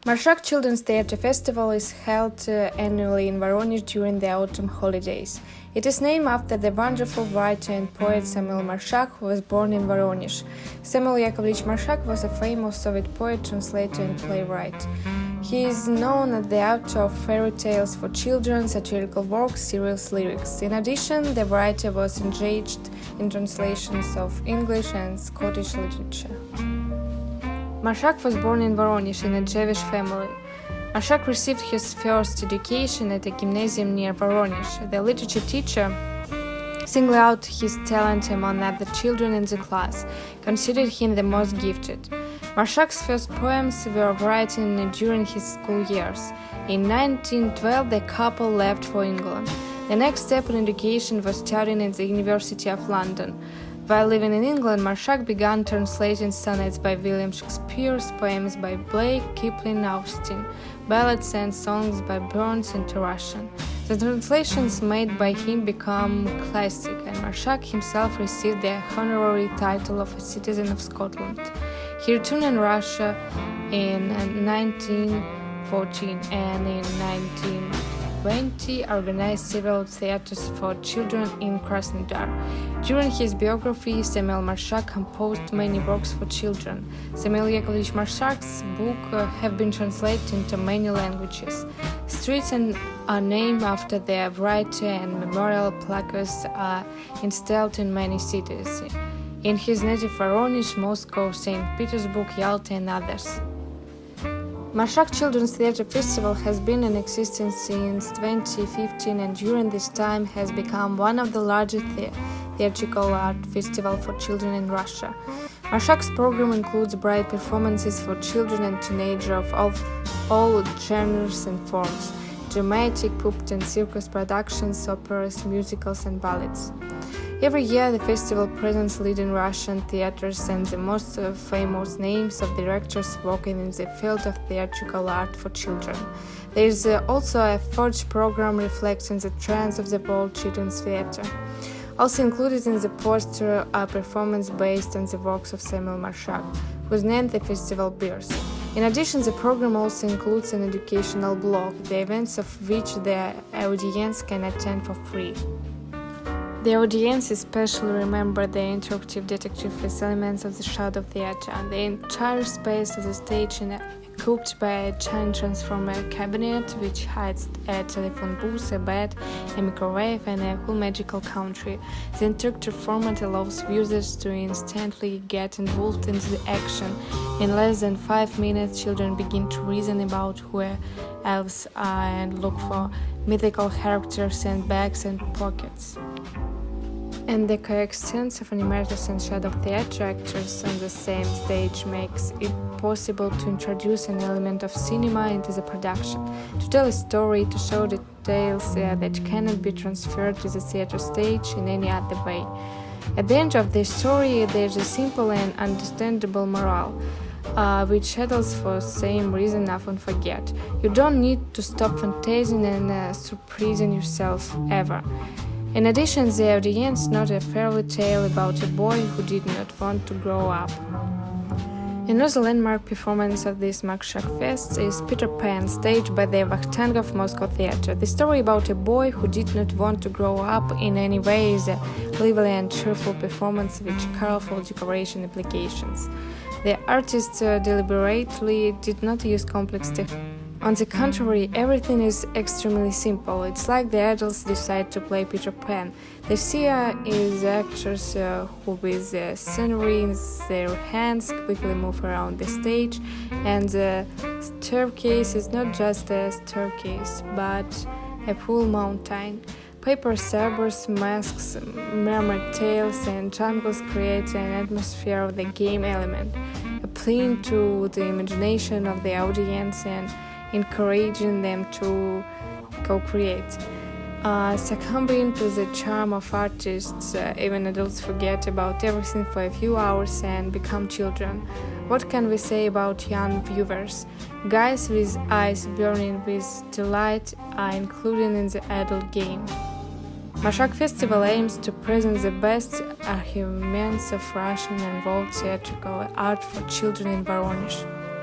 Marshak Children's Theatre Festival is held annually in Voronezh during the autumn holidays. It is named after the wonderful writer and poet Samuel Marshak, who was born in Voronezh. Samuel Yakovlevich Marshak was a famous Soviet poet, translator, and playwright. He is known as the author of fairy tales for children, satirical works, serious lyrics. In addition, the writer was engaged in translations of English and Scottish literature. Marshak was born in Voronezh in a Jewish family. Marshak received his first education at a gymnasium near Voronezh. The literature teacher singled out his talent among other children in the class, considered him the most gifted. Marshak's first poems were written during his school years. In 1912, the couple left for England. The next step in education was studying at the University of London. While living in England, Marshak began translating sonnets by William Shakespeare, poems by Blake, Kipling, Austen, ballads and songs by Burns into Russian. The translations made by him became classic, and Marshak himself received the honorary title of a citizen of Scotland. He returned in Russia in 1914 and in 1920 organized several theaters for children in Krasnodar. During his biography, Samuel Marshak composed many works for children. Samuel Yakovlevich Marshak's books have been translated into many languages. Streets are named after the writer, and memorial plaques are installed in many cities. In his native Voronezh, Moscow, St. Petersburg, Yalta, and others. Marshak Children's Theatre Festival has been in existence since 2015 and during this time has become one of the largest theatrical art festivals for children in Russia. Marshak's program includes bright performances for children and teenagers of all genres and forms, dramatic, puppet and circus productions, operas, musicals and ballets. Every year, the festival presents leading Russian theaters and the most famous names of directors working in the field of theatrical art for children. There is also a fourth program reflecting the trends of the world children's theater. Also included in the poster are performances based on the works of Samuel Marshak, whose name the festival bears. In addition, the program also includes an educational block, the events of which the audience can attend for free. The audience especially remember the interactive detective elements of the shadow theater. The entire space of the stage is equipped by a giant transformer cabinet which hides a telephone booth, a bed, a microwave, and a cool magical country. The interactive format allows users to instantly get involved in the action. In less than 5 minutes, children begin to reason about who elves are and look for mythical characters in bags and pockets. And the coexistence of animators and shadow theater actors on the same stage makes it possible to introduce an element of cinema into the production, to tell a story, to show details that cannot be transferred to the theater stage in any other way. At the end of the story, there's a simple and understandable moral, which shadows for the same reason often forget. You don't need to stop fantasizing and surprising yourself ever. In addition, the audience not a fairy tale about a boy who did not want to grow up. Another landmark performance of this Marshak Fest is Peter Pan, staged by the Vakhtangov Moscow Theatre. The story about a boy who did not want to grow up in any way is a lively and cheerful performance with colorful decoration applications. The artists deliberately did not use complex techniques. On the contrary, everything is extremely simple. It's like the adults decide to play Peter Pan. The seer is actors who with the scenery in their hands quickly move around the stage, and the staircase is not just a staircase, but a full mountain. Paper sabers, masks, mermaid tails, and jungles create an atmosphere of the game element, appealing to the imagination of the audience and encouraging them to co-create. Succumbing to the charm of artists, even adults forget about everything for a few hours and become children. What can we say about young viewers? Guys with eyes burning with delight are included in the adult game. Marshak Festival aims to present the best arguments of Russian and world theatrical art for children in Voronezh.